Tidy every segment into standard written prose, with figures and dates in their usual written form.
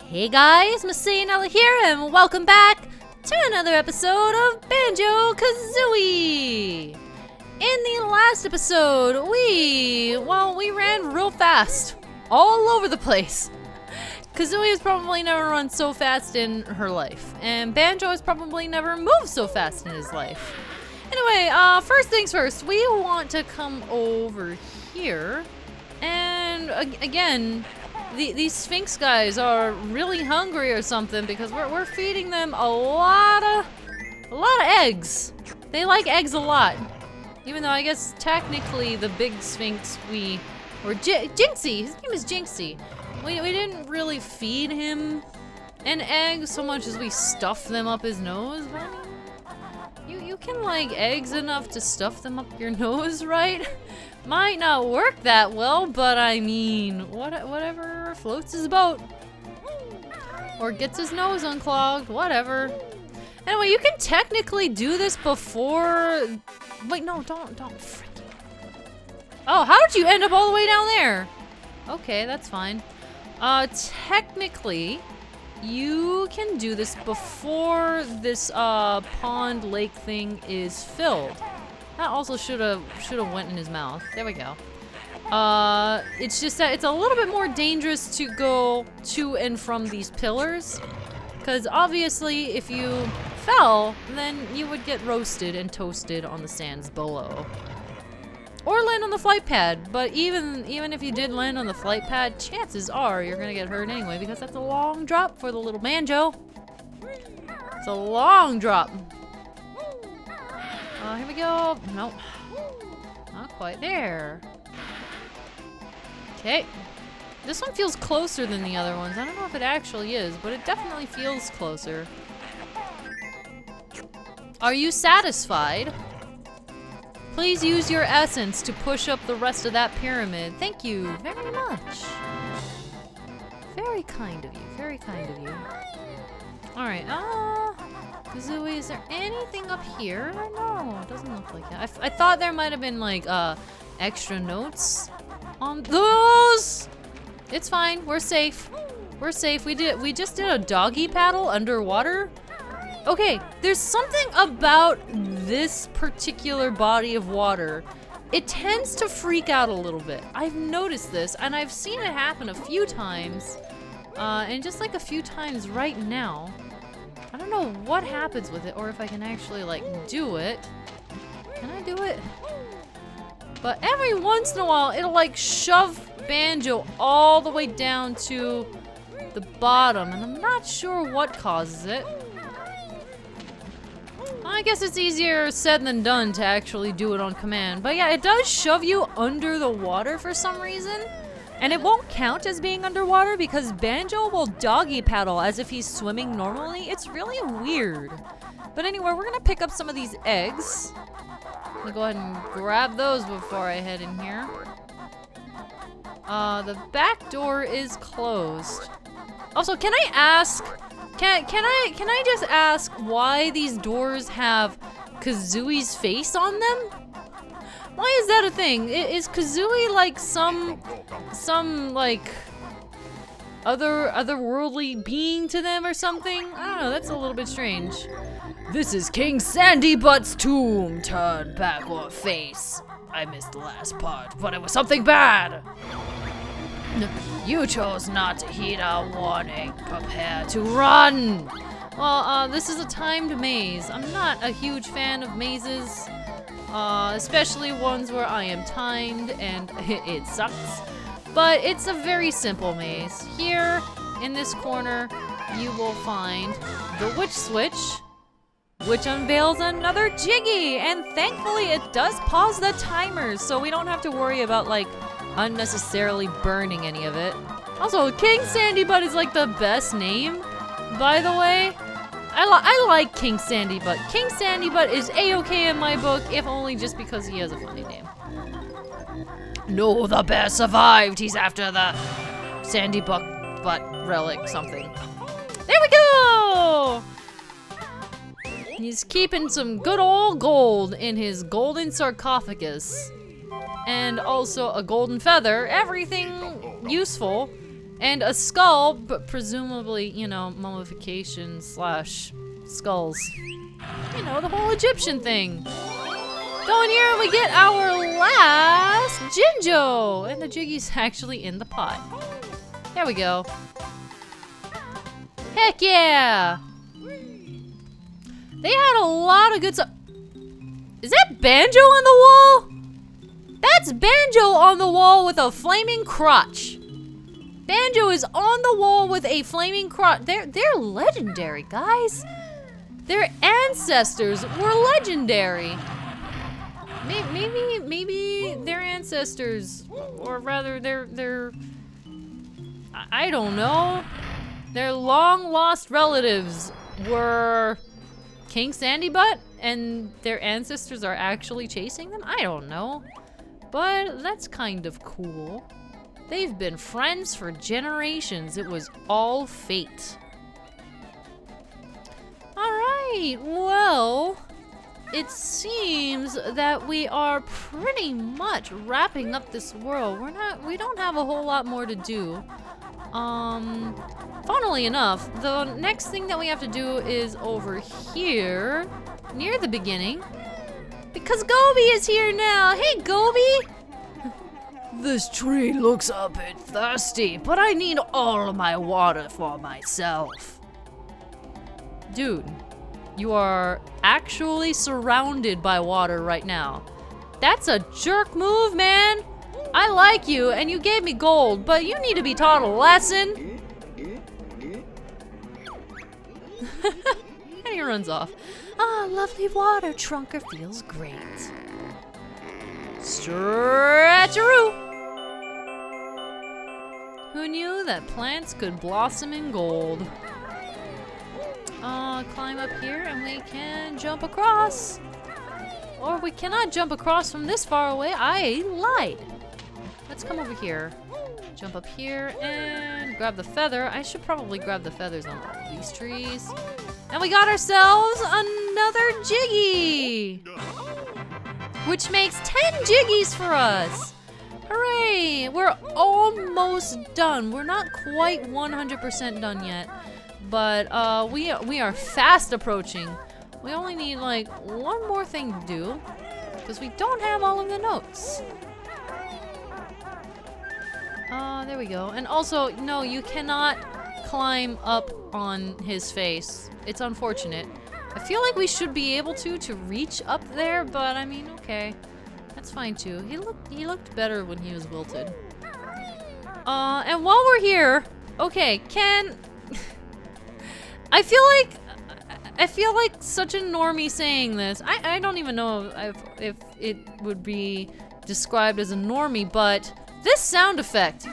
Hey guys, MasaeAnela here, and welcome back to another episode of Banjo-Kazooie! In the last episode, we ran real fast, all over the place. Kazooie has probably never run so fast in her life, and Banjo has probably never moved so fast in his life. Anyway, first things first, we want to come over here, and again, these Sphinx guys are really hungry or something because we're feeding them a lot of eggs. They like eggs a lot. Even though I guess technically the big Sphinx Jinxie, his name is Jinxie. We didn't really feed him an egg so much as we stuffed them up his nose. But I mean, you can like eggs enough to stuff them up your nose, right? Might not work that well, but I mean, whatever floats his boat. Or gets his nose unclogged, whatever. Anyway, you can technically do this before... Wait, no, don't freaking... Oh, how did you end up all the way down there? Okay, that's fine. Technically, you can do this before this, pond lake thing is filled. That also should've went in his mouth. There we go. It's just that it's a little bit more dangerous to go to and from these pillars. Because obviously, if you fell, then you would get roasted and toasted on the sands below. Or land on the flight pad. But even if you did land on the flight pad, chances are you're gonna get hurt anyway, because that's a long drop for the little Banjo. It's a long drop. Here we go. Nope. Not quite there. Okay. This one feels closer than the other ones. I don't know if it actually is, but it definitely feels closer. Are you satisfied? Please use your essence to push up the rest of that pyramid. Thank you very much. Very kind of you. Very kind of you. Alright, Kazooie, is there anything up here? No, it doesn't look like that. I thought there might have been like extra notes on those. It's fine. We're safe. We're safe. We just did a doggy paddle underwater. Okay, there's something about this particular body of water. It tends to freak out a little bit. I've noticed this, and I've seen it happen a few times, and just like a few times right now. I don't know what happens with it, or if I can actually, like, do it. Can I do it? But every once in a while, it'll, like, shove Banjo all the way down to the bottom, and I'm not sure what causes it. I guess it's easier said than done to actually do it on command. But yeah, it does shove you under the water for some reason. And it won't count as being underwater because Banjo will doggy paddle as if he's swimming normally. It's really weird. But anyway, we're gonna pick up some of these eggs. I'm gonna go ahead and grab those before I head in here. The back door is closed. Also, can I ask, can I just ask why these doors have Kazooie's face on them? Why is that a thing? Is Kazooie like some like otherworldly being to them or something? I don't know, that's a little bit strange. This is King Sandybutt's tomb. Turn back or face. I missed the last part, but it was something bad. You chose not to heed our warning. Prepare to run. Well, this is a timed maze. I'm not a huge fan of mazes. Especially ones where I am timed and it sucks. But it's a very simple maze. Here, in this corner, you will find the witch switch, which unveils another Jiggy! And thankfully it does pause the timers, so we don't have to worry about, like, unnecessarily burning any of it. Also, King Sandybutt is, like, the best name, by the way. I like King Sandybutt. King Sandybutt is A-okay in my book, if only just because he has a funny name. No, the bear survived. He's after the Sandybutt relic something. There we go! He's keeping some good old gold in his golden sarcophagus. And also a golden feather. Everything useful. And a skull, but presumably, you know, mummification slash skulls. You know, the whole Egyptian thing. Go in here and we get our last Jinjo. And the Jiggy's actually in the pot. There we go. Heck yeah! They had a lot of good stuff. Is that Banjo on the wall? That's Banjo on the wall with a flaming crotch. Banjo is on the wall with a flaming crotch. They're legendary, guys. Their ancestors were legendary. Maybe their ancestors, or rather their I don't know. Their long lost relatives were King Sandybutt, and their ancestors are actually chasing them? I don't know. But that's kind of cool. They've been friends for generations. It was all fate. Alright, well, it seems that we are pretty much wrapping up this world. We don't have a whole lot more to do. Funnily enough, the next thing that we have to do is over here, near the beginning, because Gobi is here now. Hey, Gobi! This tree looks a bit thirsty, but I need all of my water for myself. Dude, you are actually surrounded by water right now. That's a jerk move, man. I like you, and you gave me gold, but you need to be taught a lesson. And he runs off. Ah, lovely water. Trunker feels great. Stretcheroo. Who knew that plants could blossom in gold? Climb up here and we can jump across. Or we cannot jump across from this far away. I lied. Let's come over here. Jump up here and grab the feather. I should probably grab the feathers on all these trees. And we got ourselves another Jiggy! Which makes 10 Jiggies for us! Hooray! We're almost done. We're not quite 100% done yet. But we are fast approaching. We only need like one more thing to do. Because we don't have all of the notes. There we go. And also, no, you cannot climb up on his face. It's unfortunate. I feel like we should be able to reach up there, but I mean, okay. That's fine too. He looked better when he was wilted. And while we're here, okay, I feel like such a normie saying this. I don't even know if it would be described as a normie, but this sound effect.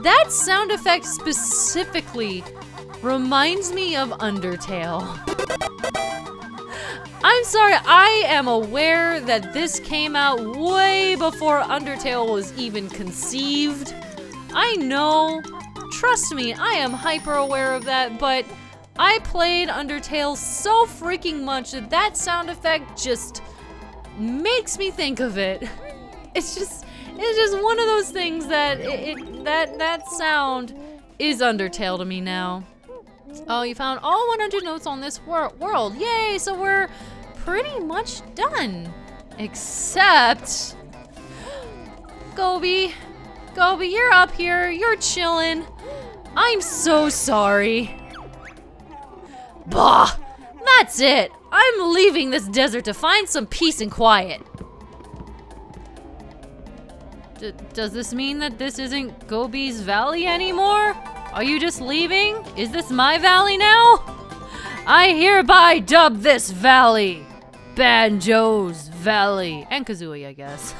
That sound effect specifically reminds me of Undertale. I'm sorry, I am aware that this came out way before Undertale was even conceived. I know. Trust me, I am hyper aware of that, but I played Undertale so freaking much that that sound effect just makes me think of it. It's just one of those things that that sound is Undertale to me now. Oh, you found all 100 notes on this world. Yay, so we're pretty much done. Except Gobi, you're up here. You're chilling. I'm so sorry. Bah! That's it. I'm leaving this desert to find some peace and quiet. Does this mean that this isn't Gobi's valley anymore? Are you just leaving? Is this my valley now? I hereby dub this valley Banjo's Valley. And Kazooie, I guess.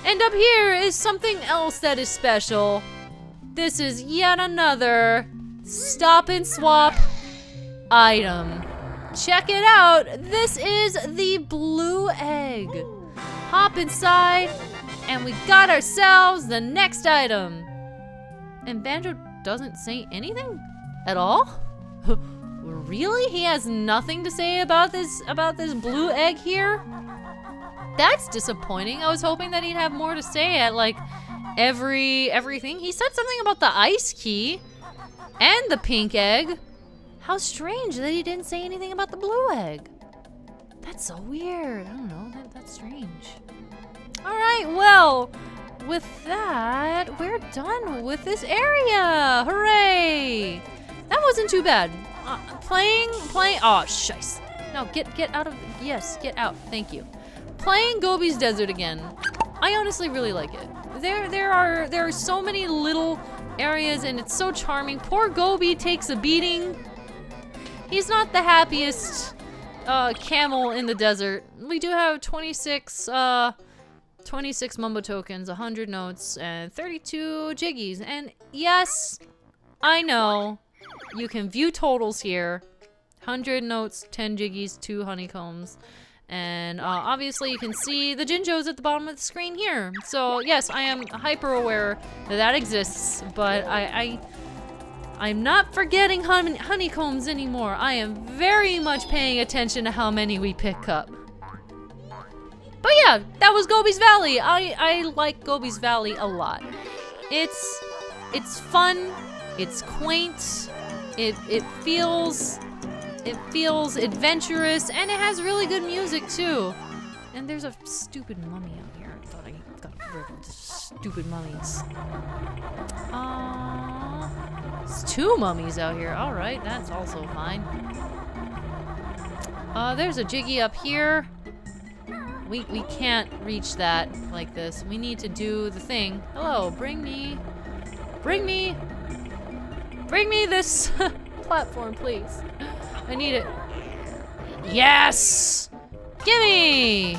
And up here is something else that is special. This is yet another stop and swap item. Check it out. This is the blue egg. Hop inside, and we got ourselves the next item. And Banjo doesn't say anything at all? Really? He has nothing to say about this blue egg here? That's disappointing. I was hoping that he'd have more to say at like everything. He said something about the ice key and the pink egg. How strange that he didn't say anything about the blue egg. That's so weird. I don't know. That's strange. All right, well, with that, we're done with this area. Hooray! That wasn't too bad. Playing. Oh, shice. No, get out of. Yes, get out. Thank you. Playing Gobi's Desert again. I honestly really like it. There are so many little areas, and it's so charming. Poor Gobi takes a beating. He's not the happiest camel in the desert. We do have 26 Mumbo tokens, 100 notes, and 32 jiggies. And yes, I know you can view totals here. 100 notes, 10 jiggies, 2 honeycombs. And obviously you can see the Jinjos at the bottom of the screen here. So yes, I am hyper aware that exists, but I'm not forgetting honeycombs anymore. I am very much paying attention to how many we pick up. But yeah, that was Gobi's Valley. I like Gobi's Valley a lot. It's fun, it's quaint, it feels adventurous, and it has really good music too. And there's a stupid mummy out here. I thought I got rid of the stupid mummies. There's 2 mummies out here. All right, that's also fine. There's a jiggy up here. We can't reach that like this. We need to do the thing. Hello, bring me this platform, please. I need it. Yes! Gimme!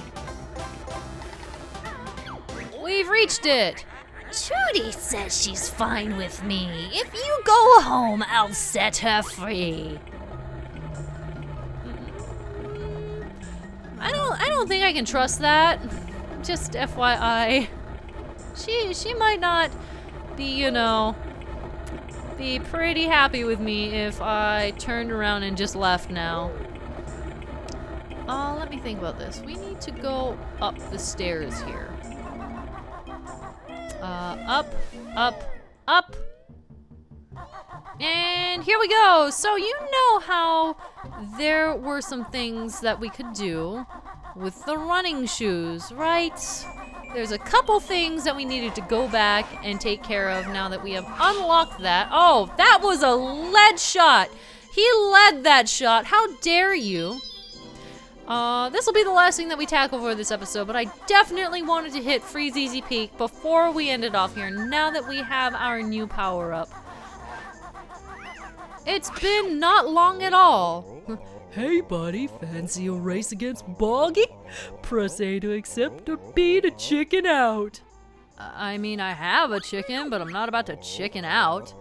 We've reached it. Trudy says she's fine with me. If you go home, I'll set her free. I don't think I can trust that. Just FYI. She might not be, be pretty happy with me if I turned around and just left now. Let me think about this. We need to go up the stairs here. Up. And here we go. So you know how there were some things that we could do with the running shoes, right? There's a couple things that we needed to go back and take care of now that we have unlocked that. Oh, that was a lead shot. He led that shot. How dare you? This will be the last thing that we tackle for this episode, but I definitely wanted to hit Freeze Easy Peak before we ended off here, now that we have our new power-up. It's been not long at all. Hey buddy, fancy a race against Boggy? Press A to accept or B to chicken out. I mean, I have a chicken, but I'm not about to chicken out.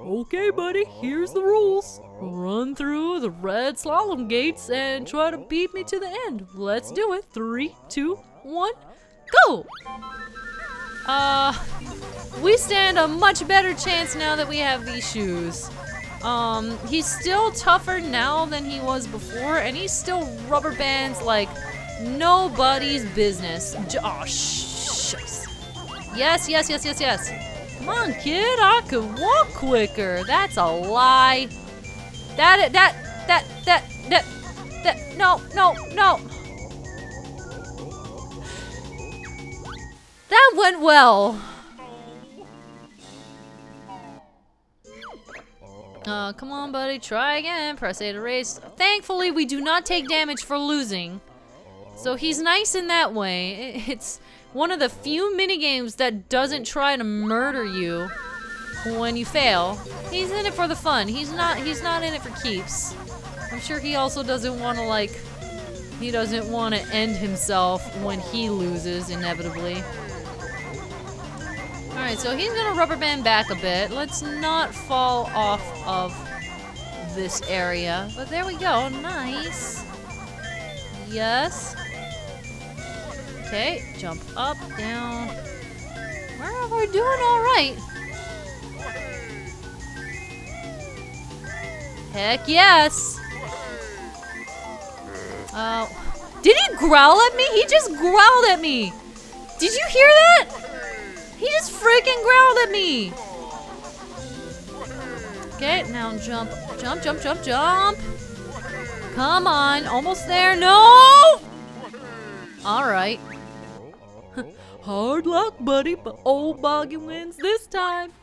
Okay buddy, here's the rules. Run through the red slalom gates and try to beat me to the end. Let's do it. 3, 2, 1, go! We stand a much better chance now that we have these shoes. He's still tougher now than he was before, and he still rubber bands like nobody's business. Oh, shucks. Yes. Come on, kid, I could walk quicker. That's a lie. No. That went well. Come on, buddy, try again. Press A to race. Thankfully, we do not take damage for losing. So he's nice in that way. It's one of the few minigames that doesn't try to murder you when you fail. He's in it for the fun. He's not in it for keeps. I'm sure he also doesn't want to, he doesn't want to end himself when he loses, inevitably. Alright, so he's gonna rubber band back a bit. Let's not fall off of this area. But there we go. Nice. Yes. Okay, jump up, down. We're doing alright. Heck yes. Did he growl at me? He just growled at me. Did you hear that? He just freaking growled at me. Okay, now jump, jump, jump, jump, jump. Come on, almost there. No! All right. Hard luck, buddy, but old Boggy wins this time.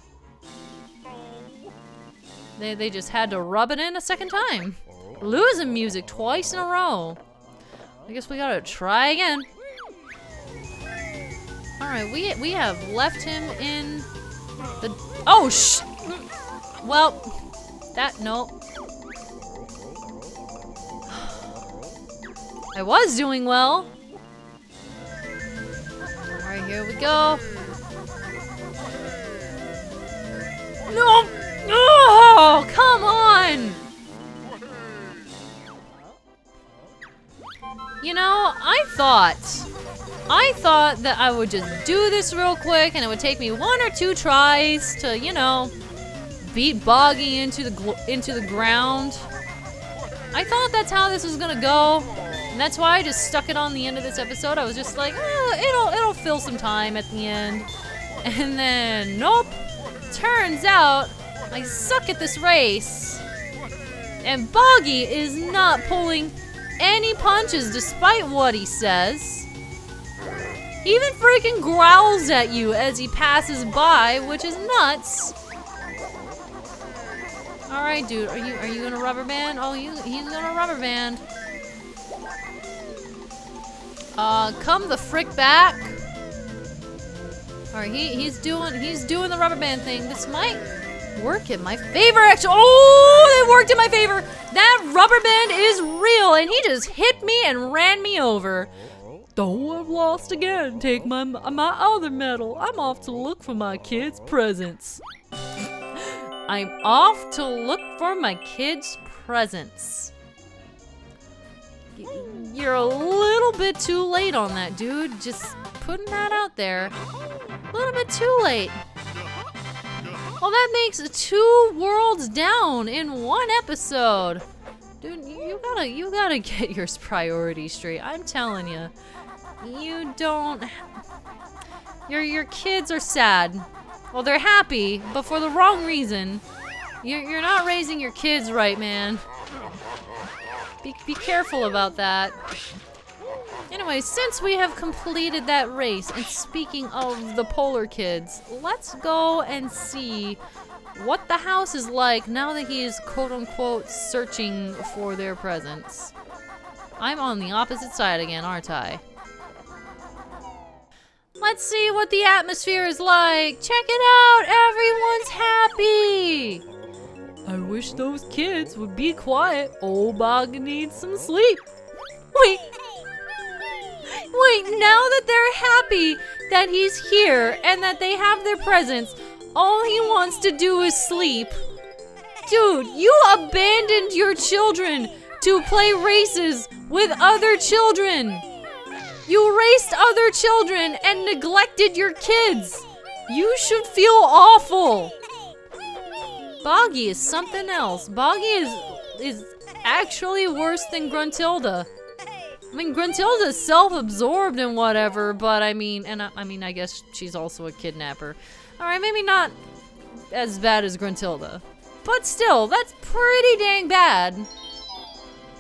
They just had to rub it in a second time. Losing music twice in a row. I guess we gotta try again. All right, we have left him in the. Oh Well, no. I was doing well. All right, here we go. No! Oh, come on! You know, I thought that I would just do this real quick and it would take me 1 or 2 tries to, you know, beat Boggy into the ground. I thought that's how this was gonna go. And that's why I just stuck it on the end of this episode. I was just like, oh, it'll fill some time at the end. And then, nope. Turns out, I suck at this race. And Boggy is not pulling any punches despite what he says. He even freaking growls at you as he passes by, which is nuts. All right, dude, are you gonna rubber band? Oh, he's gonna rubber band. Come the frick back. All right, he's doing the rubber band thing. This might work in my favor, actually. Oh, it worked in my favor. That rubber band is real, and he just hit me and ran me over. Though I've lost again, take my other medal. I'm off to look for my kids' presents. I'm off to look for my kids' presents. You're a little bit too late on that, dude. Just putting that out there. A little bit too late. Well, that makes 2 worlds down in 1 episode. Dude, you gotta get your priorities straight. I'm telling you. You don't... Your kids are sad. Well, they're happy, but for the wrong reason. You're not raising your kids right, man. Be careful about that. Anyway, since we have completed that race, and speaking of the polar kids, let's go and see what the house is like now that he is quote-unquote searching for their presents. I'm on the opposite side again, aren't I? Let's see what the atmosphere is like. Check it out, everyone's happy. I wish those kids would be quiet. Old Boggy needs some sleep. Wait, now that they're happy that he's here and that they have their presents, all he wants to do is sleep. Dude, you abandoned your children to play races with other children. You raced other children and neglected your kids. You should feel awful. Boggy is something else. Boggy is actually worse than Gruntilda. I mean, Gruntilda's self-absorbed and whatever, but I mean, I guess she's also a kidnapper. All right, maybe not as bad as Gruntilda, but still, that's pretty dang bad.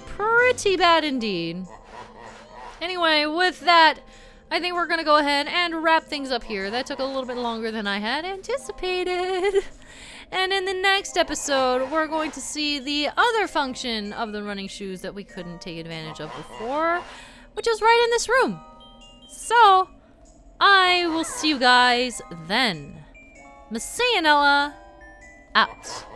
Pretty bad indeed. Anyway, with that, I think we're gonna go ahead and wrap things up here. That took a little bit longer than I had anticipated. And in the next episode, we're going to see the other function of the running shoes that we couldn't take advantage of before, which is right in this room. So, I will see you guys then. MasaeAnela, out.